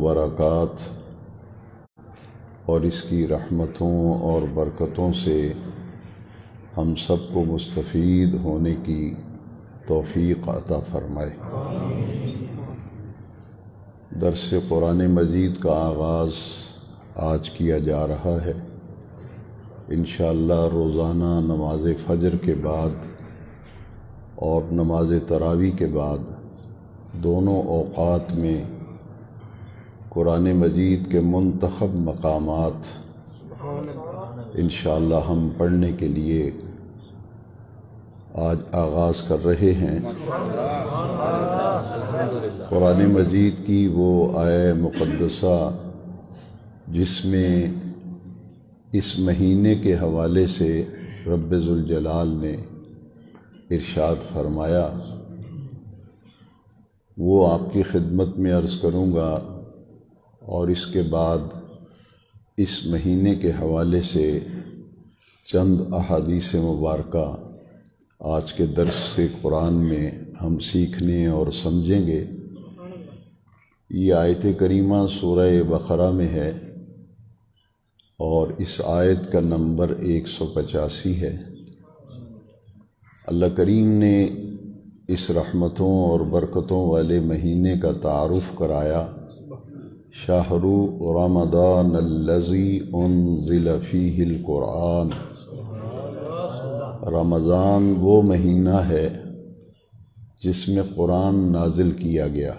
برکات اور اس کی رحمتوں اور برکتوں سے ہم سب کو مستفید ہونے کی توفیق عطا فرمائے۔ درس قرآن مجید کا آغاز آج کیا جا رہا ہے۔ انشاءاللہ روزانہ نماز فجر کے بعد اور نماز تراویح کے بعد دونوں اوقات میں قرآن مجید کے منتخب مقامات انشاءاللہ ہم پڑھنے کے لیے آج آغاز کر رہے ہیں۔ قرآن مجید کی وہ آیہ مقدسہ جس میں اس مہینے کے حوالے سے رب ذوالجلال نے ارشاد فرمایا، وہ آپ کی خدمت میں عرض کروں گا، اور اس کے بعد اس مہینے کے حوالے سے چند احادیث مبارکہ آج کے درس سے قرآن میں ہم سیکھنے اور سمجھیں گے۔ یہ آیت کریمہ سورہ بقرہ میں ہے اور اس آیت کا نمبر 185 ہے۔ اللہ کریم نے اس رحمتوں اور برکتوں والے مہینے کا تعارف کرایا، شہر رمضان الذی انزل فیہ القرآن۔ رمضان وہ مہینہ ہے جس میں قرآن نازل کیا گیا۔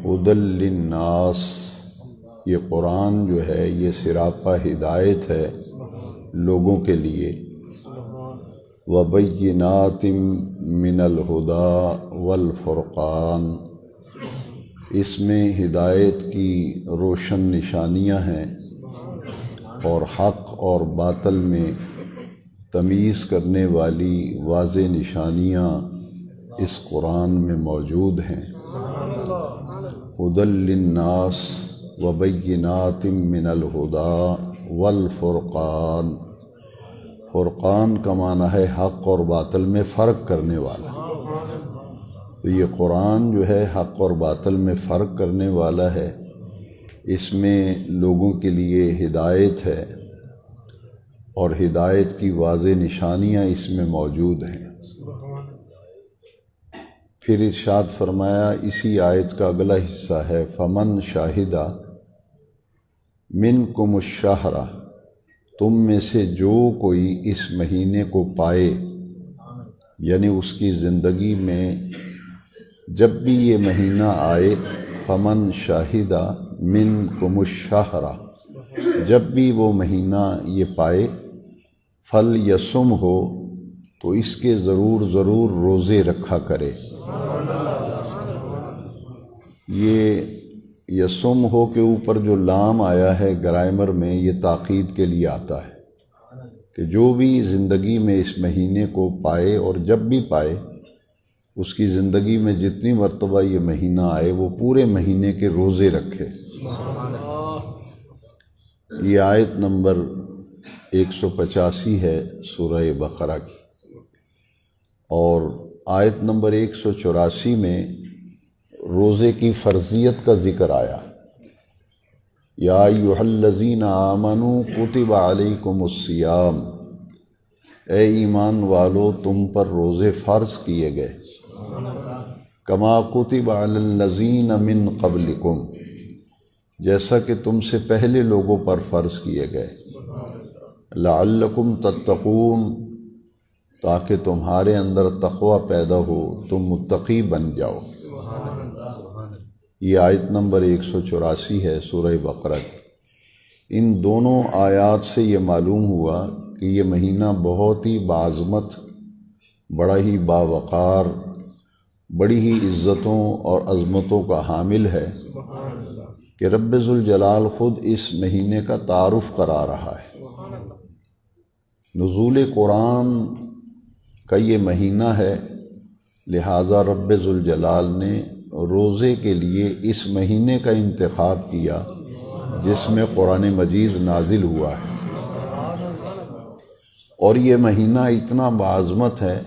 ھدی للناس، یہ قرآن جو ہے یہ سراپا ہدایت ہے لوگوں کے لیے۔ وبینات من الہدی والفرقان، اس میں ہدایت کی روشن نشانیاں ہیں اور حق اور باطل میں تمیز کرنے والی واضح نشانیاں اس قرآن میں موجود ہیں۔ ھدی للناس وبینات من الہدی والفرقان، فرقان کا معنی ہے حق اور باطل میں فرق کرنے والا۔ تو یہ قرآن جو ہے حق اور باطل میں فرق کرنے والا ہے، اس میں لوگوں کے لیے ہدایت ہے اور ہدایت کی واضح نشانیاں اس میں موجود ہیں۔ پھر ارشاد فرمایا، اسی آیت کا اگلا حصہ ہے، فمن شاہد منکم الشہر، تم میں سے جو کوئی اس مہینے کو پائے، یعنی اس کی زندگی میں جب بھی یہ مہینہ آئے، فمن شاہد منکم الشہر، جب بھی وہ مہینہ یہ پائے، فلیصم ہو، تو اس کے ضرور روزے رکھا کرے۔ یہ یصم ہو کے اوپر جو لام آیا ہے گرامر میں، یہ تاکید کے لیے آتا ہے کہ جو بھی زندگی میں اس مہینے کو پائے، اور جب بھی پائے، اس کی زندگی میں جتنی مرتبہ یہ مہینہ آئے وہ پورے مہینے کے روزے رکھے۔ یہ آیت نمبر 185 ہے سورہ بقرہ کی، اور آیت نمبر 184 میں روزے کی فرضیت کا ذکر آیا۔ یا ایھا الذین آمنوا کتب علیکم الصیام، اے ایمان والو تم پر روزے فرض کیے گئے، کما کتب علی الذین من قبلکم، جیسا کہ تم سے پہلے لوگوں پر فرض کیے گئے، لعلکم تتقون، تاکہ تمہارے اندر تقوی پیدا ہو، تم متقی بن جاؤ۔ یہ آیت نمبر 184 ہے سورہ بقرہ کی۔ ان دونوں آیات سے یہ معلوم ہوا کہ یہ مہینہ بہت ہی باعظمت، بڑا ہی باوقار، بڑی ہی عزتوں اور عظمتوں کا حامل ہے کہ رب ذوالجلال خود اس مہینے کا تعارف کرا رہا ہے۔ نزول قرآن کا یہ مہینہ ہے، لہٰذا رب ذوالجلال نے روزے کے لیے اس مہینے کا انتخاب کیا جس میں قرآن مجید نازل ہوا ہے۔ اور یہ مہینہ اتنا بعظمت ہے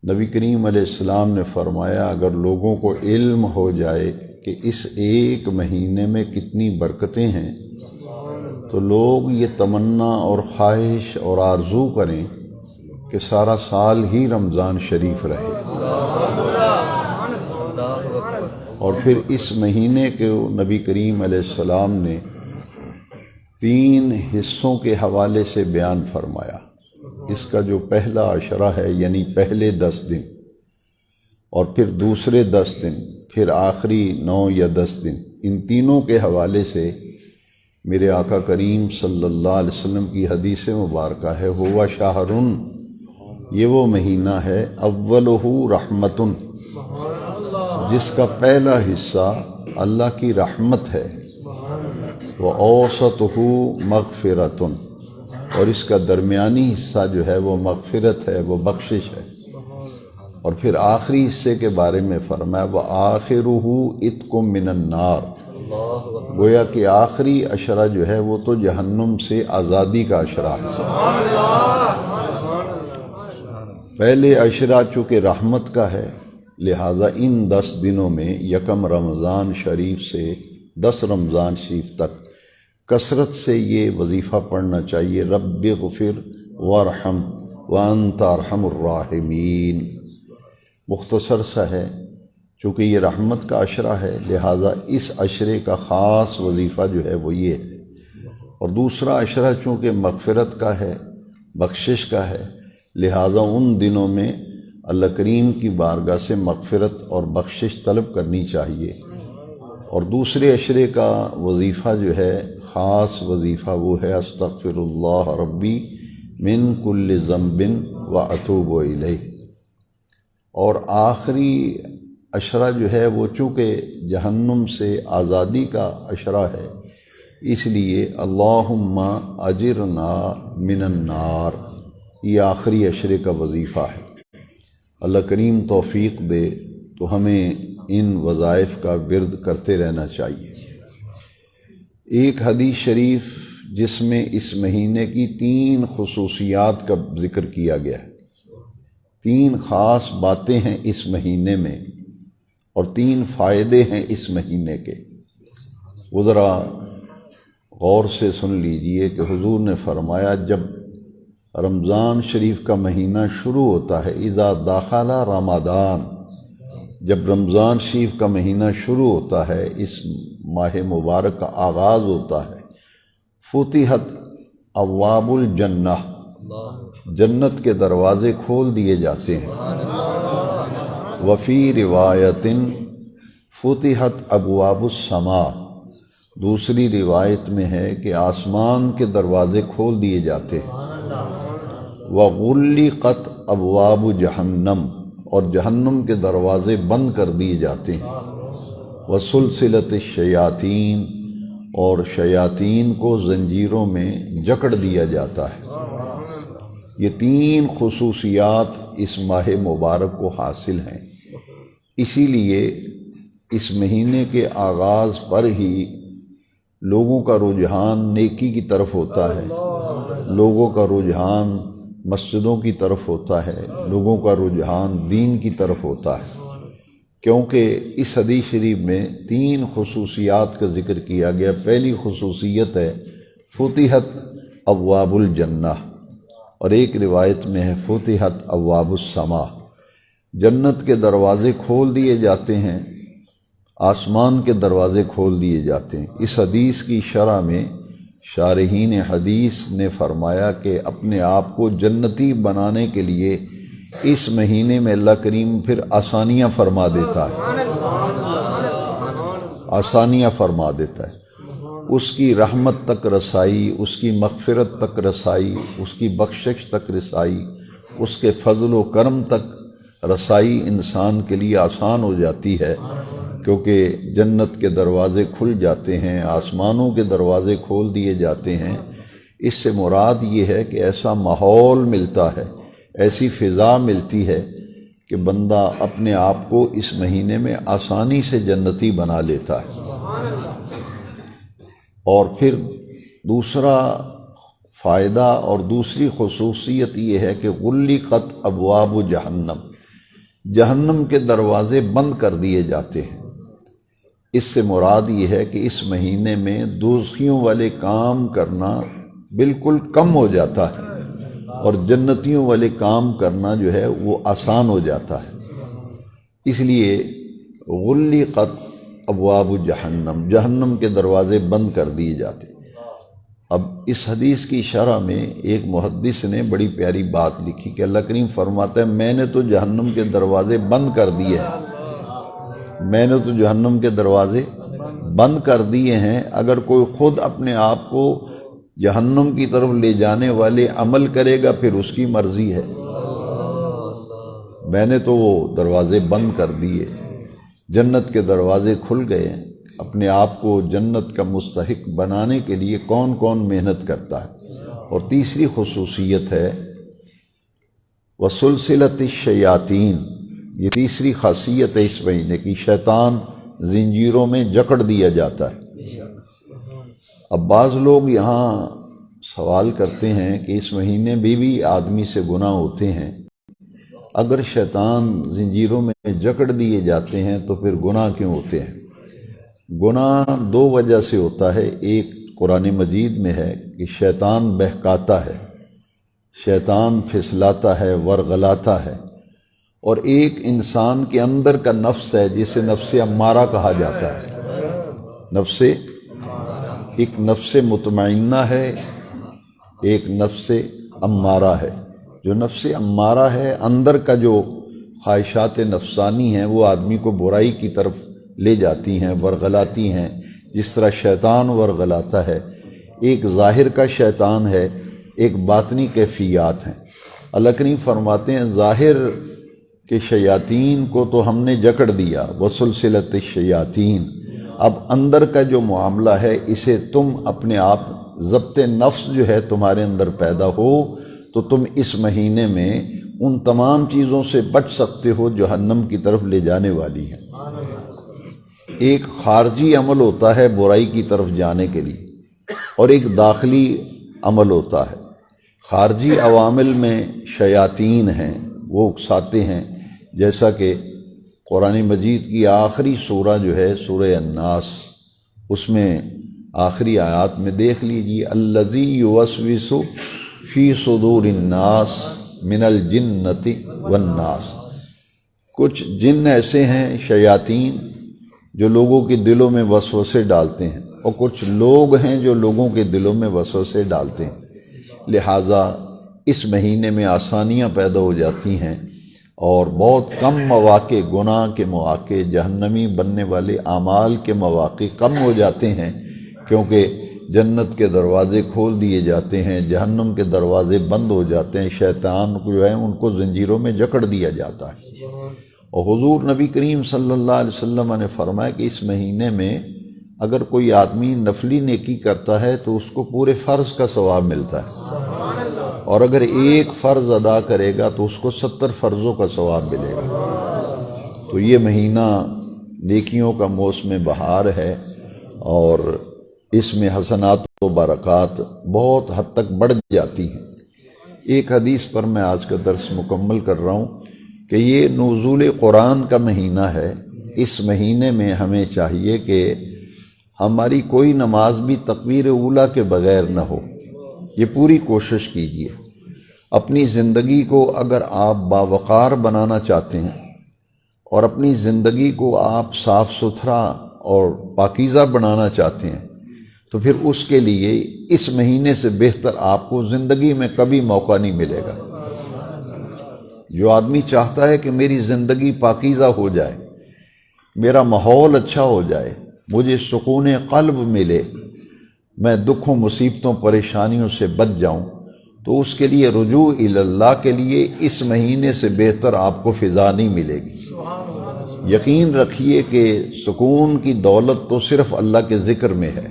نبی کریم علیہ السلام نے فرمایا اگر لوگوں کو علم ہو جائے کہ اس ایک مہینے میں کتنی برکتیں ہیں تو لوگ یہ تمنا اور خواہش اور آرزو کریں کہ سارا سال ہی رمضان شریف رہے، اور پھر اس مہینے کے نبی کریم علیہ السلام نے 3 حصوں کے حوالے سے بیان فرمایا۔ اس کا جو پہلا عشرہ ہے یعنی پہلے 10 دن، اور پھر دوسرے 10 دن، پھر آخری 9 یا 10 دن، ان تینوں کے حوالے سے میرے آقا کریم صلی اللہ علیہ وسلم کی حدیث مبارکہ ہے ہوا شہرن، یہ وہ مہینہ ہے اولہ رحمتن، جس کا پہلا حصہ اللہ کی رحمت ہے، وَأَوْسَطُهُ مغفرتن، اور اس کا درمیانی حصہ جو ہے وہ مغفرت ہے، وہ بخشش ہے، اور پھر آخری حصے کے بارے میں فرمایا وَآخِرُهُ عِتْقٌ مِّنَ النَّارِ، گویا کہ آخری عشرہ جو ہے وہ تو جہنم سے آزادی کا عشرہ ہے۔ پہلے عشرہ چونکہ رحمت کا ہے، لہٰذا ان 10 دنوں میں یکم رمضان شریف سے 10 رمضان شریف تک کثرت سے یہ وظیفہ پڑھنا چاہیے، رب اغفر وارحم وانت ارحم الراحمین۔ مختصر سا ہے، چونکہ یہ رحمت کا عشرہ ہے لہٰذا اس عشرے کا خاص وظیفہ جو ہے وہ یہ ہے، اور دوسرا عشرہ چونکہ مغفرت کا ہے، بخشش کا ہے، لہٰذا ان دنوں میں اللہ کریم کی بارگاہ سے مغفرت اور بخشش طلب کرنی چاہیے، اور دوسرے عشرے کا وظیفہ جو ہے خاص وظیفہ وہ ہے استغفر اللہ ربی من کل ذنب واتوب الیہ، اور آخری عشرہ جو ہے وہ چونکہ جہنم سے آزادی کا عشرہ ہے، اس لیے اللہم اجرنا من النار، یہ آخری عشرے کا وظیفہ ہے۔ اللہ کریم توفیق دے تو ہمیں ان وظائف کا ورد کرتے رہنا چاہیے۔ ایک حدیث شریف جس میں اس مہینے کی 3 خصوصیات کا ذکر کیا گیا ہے، 3 خاص باتیں ہیں اس مہینے میں، اور 3 فائدے ہیں اس مہینے کے، وہ ذرا غور سے سن لیجئے کہ حضور نے فرمایا جب رمضان شریف کا مہینہ شروع ہوتا ہے، اذا داخل رمضان، جب رمضان شریف کا مہینہ شروع ہوتا ہے، اس ماہ مبارک کا آغاز ہوتا ہے، فتحت ابواب الجنہ، جنت کے دروازے کھول دیے جاتے ہیں، وفی روایت فتحت ابواب السماء، دوسری روایت میں ہے کہ آسمان کے دروازے کھول دیے جاتے ہیں، وغلقت ابواب جہنم، اور جہنم کے دروازے بند کر دیے جاتے ہیں، وسلسلت الشیاطین، اور شیاطین کو زنجیروں میں جکڑ دیا جاتا ہے۔ یہ 3 خصوصیات اس ماہ مبارک کو حاصل ہیں، اسی لیے اس مہینے کے آغاز پر ہی لوگوں کا رجحان نیکی کی طرف ہوتا ہے، لوگوں کا رجحان مسجدوں کی طرف ہوتا ہے، لوگوں کا رجحان دین کی طرف ہوتا ہے، کیونکہ اس حدیث شریف میں 3 خصوصیات کا ذکر کیا گیا۔ پہلی خصوصیت ہے فتحت ابواب الجنہ، اور ایک روایت میں ہے فتحت ابواب السماء، جنت کے دروازے کھول دیے جاتے ہیں، آسمان کے دروازے کھول دیے جاتے ہیں۔ اس حدیث کی شرح میں شارحین حدیث نے فرمایا کہ اپنے آپ کو جنتی بنانے کے لیے اس مہینے میں اللہ کریم پھر آسانیاں فرما دیتا ہے، آسانیاں فرما دیتا ہے، اس کی رحمت تک رسائی، اس کی مغفرت تک رسائی، اس کی بخشش تک رسائی، اس کے فضل و کرم تک رسائی انسان کے لیے آسان ہو جاتی ہے، کیونکہ جنت کے دروازے کھل جاتے ہیں، آسمانوں کے دروازے کھول دیے جاتے ہیں۔ اس سے مراد یہ ہے کہ ایسا ماحول ملتا ہے، ایسی فضا ملتی ہے کہ بندہ اپنے آپ کو اس مہینے میں آسانی سے جنتی بنا لیتا ہے۔ اور پھر دوسرا فائدہ اور دوسری خصوصیت یہ ہے کہ غلقت ابواب جہنم، جہنم کے دروازے بند کر دیے جاتے ہیں۔ اس سے مراد یہ ہے کہ اس مہینے میں دوزخیوں والے کام کرنا بالکل کم ہو جاتا ہے اور جنتیوں والے کام کرنا جو ہے وہ آسان ہو جاتا ہے۔ اس لیے غلقت ابواب جہنم، جہنم کے دروازے بند کر دیے جاتے۔ اب اس حدیث کی شرح میں ایک محدث نے بڑی پیاری بات لکھی کہ اللہ کریم فرماتا ہے میں نے تو جہنم کے دروازے بند کر دیے ہیں، میں نے تو جہنم کے دروازے بند کر دیے ہیں، اگر کوئی خود اپنے آپ کو جہنم کی طرف لے جانے والے عمل کرے گا پھر اس کی مرضی ہے، میں نے تو وہ دروازے بند کر دیے۔ جنت کے دروازے کھل گئے ہیں۔ اپنے آپ کو جنت کا مستحق بنانے کے لیے کون کون محنت کرتا ہے۔ اور تیسری خصوصیت ہے وسلسلۃ الشیاطین، یہ تیسری خاصیت ہے اس مہینے کی، شیطان زنجیروں میں جکڑ دیا جاتا ہے۔ اب بعض لوگ یہاں سوال کرتے ہیں کہ اس مہینے میں بھی آدمی سے گناہ ہوتے ہیں، اگر شیطان زنجیروں میں جکڑ دیے جاتے ہیں تو پھر گناہ کیوں ہوتے ہیں؟ گناہ دو وجہ سے ہوتا ہے۔ ایک قرآن مجید میں ہے کہ شیطان بہکاتا ہے، شیطان پھسلاتا ہے، ورغلاتا ہے، اور ایک انسان کے اندر کا نفس ہے جسے نفس امارہ کہا جاتا ہے۔ ایک نفس مطمئنہ ہے، ایک نفس امارہ ہے۔ جو نفس امارہ ہے، اندر کا جو خواہشات نفسانی ہیں وہ آدمی کو برائی کی طرف لے جاتی ہیں، ورغلاتی ہیں، جس طرح شیطان ورغلاتا ہے۔ ایک ظاہر کا شیطان ہے، ایک باطنی کیفیات ہیں۔ اللہ کریم فرماتے ہیں ظاہر کے شیاطین کو تو ہم نے جکڑ دیا، وسلسلۃ الشیاطین، اب اندر کا جو معاملہ ہے اسے تم اپنے آپ ضبط نفس جو ہے تمہارے اندر پیدا ہو تو تم اس مہینے میں ان تمام چیزوں سے بچ سکتے ہو جو جہنم کی طرف لے جانے والی ہیں۔ ایک خارجی عمل ہوتا ہے برائی کی طرف جانے کے لیے، اور ایک داخلی عمل ہوتا ہے۔ خارجی عوامل میں شیاطین ہیں، وہ اکساتے ہیں، جیسا کہ قرآن مجید کی آخری سورہ جو ہے سورہ الناس، اس میں آخری آیات میں دیکھ لیجیے الذی یوسوس فی صدور الناس من الجنۃ والناس۔ کچھ جن ایسے ہیں شیاطین جو لوگوں کے دلوں میں وسوسے ڈالتے ہیں، اور کچھ لوگ ہیں جو لوگوں کے دلوں میں وسوسے ڈالتے ہیں۔ لہٰذا اس مہینے میں آسانیاں پیدا ہو جاتی ہیں اور بہت کم مواقع، گناہ کے مواقع، جہنمی بننے والے اعمال کے مواقع کم ہو جاتے ہیں، کیونکہ جنت کے دروازے کھول دیے جاتے ہیں، جہنم کے دروازے بند ہو جاتے ہیں، شیطان کو جو ہے ان کو زنجیروں میں جکڑ دیا جاتا ہے۔ اور حضور نبی کریم صلی اللہ علیہ وسلم نے فرمایا کہ اس مہینے میں اگر کوئی آدمی نفلی نیکی کرتا ہے تو اس کو پورے فرض کا ثواب ملتا ہے، اور اگر ایک فرض ادا کرے گا تو اس کو 70 فرضوں کا ثواب ملے گا۔ تو یہ مہینہ نیکیوں کا موسم بہار ہے، اور اس میں حسنات و برکات بہت حد تک بڑھ جاتی ہیں۔ ایک حدیث پر میں آج کا درس مکمل کر رہا ہوں کہ یہ نزول قرآن کا مہینہ ہے۔ اس مہینے میں ہمیں چاہیے کہ ہماری کوئی نماز بھی تکبیر اولیٰ کے بغیر نہ ہو، یہ پوری کوشش کیجیے۔ اپنی زندگی کو اگر آپ باوقار بنانا چاہتے ہیں اور اپنی زندگی کو آپ صاف ستھرا اور پاکیزہ بنانا چاہتے ہیں تو پھر اس کے لیے اس مہینے سے بہتر آپ کو زندگی میں کبھی موقع نہیں ملے گا۔ جو آدمی چاہتا ہے کہ میری زندگی پاکیزہ ہو جائے، میرا ماحول اچھا ہو جائے، مجھے سکون قلب ملے، میں دکھوں مصیبتوں پریشانیوں سے بچ جاؤں، تو اس کے لیے رجوع اللہ کے لیے اس مہینے سے بہتر آپ کو فضا نہیں ملے گی۔ یقین رکھیے کہ سکون کی دولت تو صرف اللہ کے ذکر میں ہے۔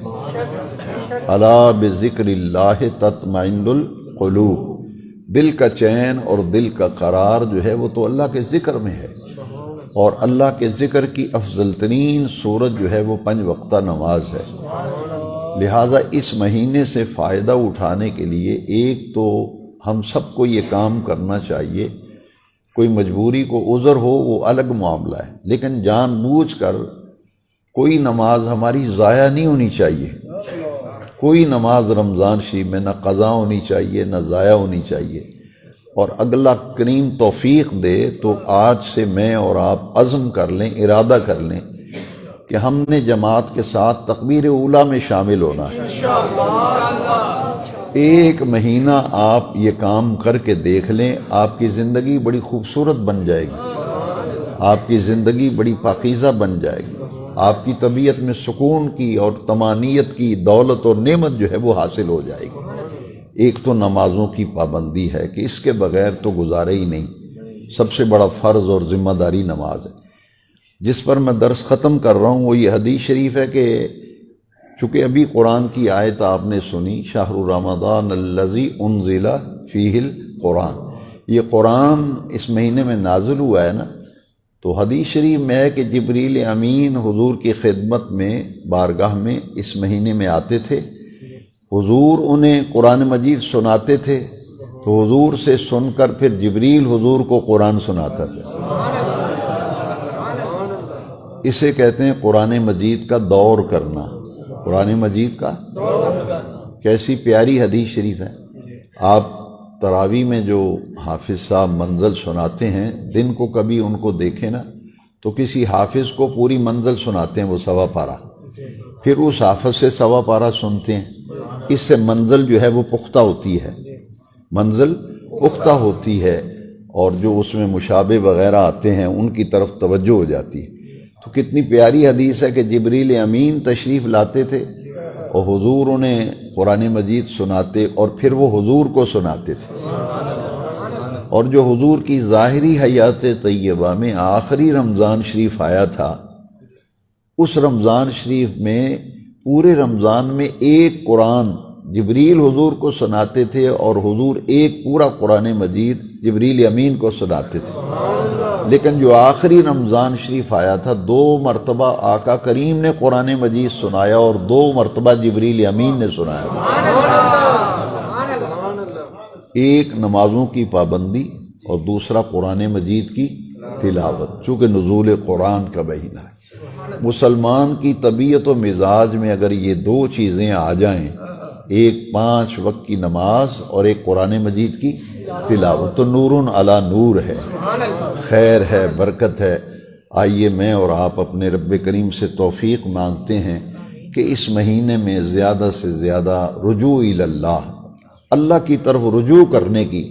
الا بذکر اللہ تطمئن القلوب، دل کا چین اور دل کا قرار جو ہے وہ تو اللہ کے ذکر میں ہے، اور اللہ کے ذکر کی افضل ترین صورت جو ہے وہ 5 وقتہ نماز ہے۔ لہٰذا اس مہینے سے فائدہ اٹھانے کے لیے ایک تو ہم سب کو یہ کام کرنا چاہیے کوئی مجبوری کو عذر ہو وہ الگ معاملہ ہے، لیکن جان بوجھ کر کوئی نماز ہماری ضائع نہیں ہونی چاہیے۔ کوئی نماز رمضان شریف میں نہ قضا ہونی چاہیے نہ ضائع ہونی چاہیے، اور اللہ کریم توفیق دے تو آج سے میں اور آپ عزم کر لیں، ارادہ کر لیں کہ ہم نے جماعت کے ساتھ تکبیر اولیٰ میں شامل ہونا ہے۔ ایک مہینہ آپ یہ کام کر کے دیکھ لیں، آپ کی زندگی بڑی خوبصورت بن جائے گی، آپ کی زندگی بڑی پاکیزہ بن جائے گی، آپ کی طبیعت میں سکون کی اور طمانینت کی دولت اور نعمت جو ہے وہ حاصل ہو جائے گی۔ ایک تو نمازوں کی پابندی ہے کہ اس کے بغیر تو گزارا ہی نہیں، سب سے بڑا فرض اور ذمہ داری نماز ہے۔ جس پر میں درس ختم کر رہا ہوں وہ یہ حدیث شریف ہے کہ چونکہ ابھی قرآن کی آیت آپ نے سنی، شہر رمضان الذی انزل فیہ القرآن، یہ قرآن اس مہینے میں نازل ہوا ہے نا، تو حدیث شریف میں ہے کہ جبریل امین حضور کی خدمت میں بارگاہ میں اس مہینے میں آتے تھے، حضور انہیں قرآن مجید سناتے تھے، تو حضور سے سن کر پھر جبریل حضور کو قرآن سناتا تھا۔ اسے کہتے ہیں قرآن مجید کا دور کرنا، قرآن مجید کا کیسی پیاری حدیث شریف ہے۔ آپ تراویح میں جو حافظ صاحب منزل سناتے ہیں، دن کو کبھی ان کو دیکھیں نا تو کسی حافظ کو پوری منزل سناتے ہیں وہ سوا پارہ، پھر اس حافظ سے سوا پارہ سنتے ہیں، اس سے منزل جو ہے وہ پختہ ہوتی ہے، منزل پختہ ہوتی ہے، اور جو اس میں مشابہ وغیرہ آتے ہیں ان کی طرف توجہ ہو جاتی ہے۔ تو کتنی پیاری حدیث ہے کہ جبریل امین تشریف لاتے تھے اور حضور انہیں قرآن مجید سناتے اور پھر وہ حضور کو سناتے تھے، اور جو حضور کی ظاہری حیات طیبہ میں آخری رمضان شریف آیا تھا، اس رمضان شریف میں پورے رمضان میں ایک قرآن جبریل حضور کو سناتے تھے اور حضور ایک پورا قرآن مجید جبریل امین کو سناتے تھے، لیکن جو آخری رمضان شریف آیا تھا 2 مرتبہ آقا کریم نے قرآن مجید سنایا اور 2 مرتبہ جبریل امین نے سنایا۔ ایک نمازوں کی پابندی اور دوسرا قرآن مجید کی تلاوت، چونکہ نزول قرآن کا مہینہ ہے۔ مسلمان کی طبیعت و مزاج میں اگر یہ 2 چیزیں آ جائیں، ایک 5 وقت کی نماز اور ایک قرآن مجید کی تلاوت، تو نور علی نور ہے، خیر ہے، برکت ہے۔ آئیے میں اور آپ اپنے رب کریم سے توفیق مانگتے ہیں کہ اس مہینے میں زیادہ سے زیادہ رجوع اللہ، اللہ کی طرف رجوع کرنے کی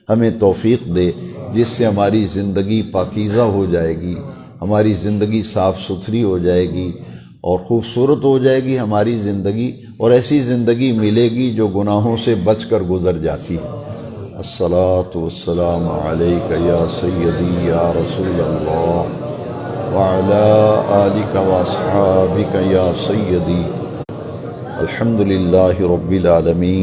ہمیں توفیق دے، جس سے ہماری زندگی پاکیزہ ہو جائے گی، ہماری زندگی صاف ستھری ہو جائے گی اور خوبصورت ہو جائے گی ہماری زندگی، اور ایسی زندگی ملے گی جو گناہوں سے بچ کر گزر جاتی ہے۔ الصلاۃ والسلام علیک یا سیدی یا رسول اللہ وعلی آلک واصحابک یا سیدی، الحمد للہ رب العالمین۔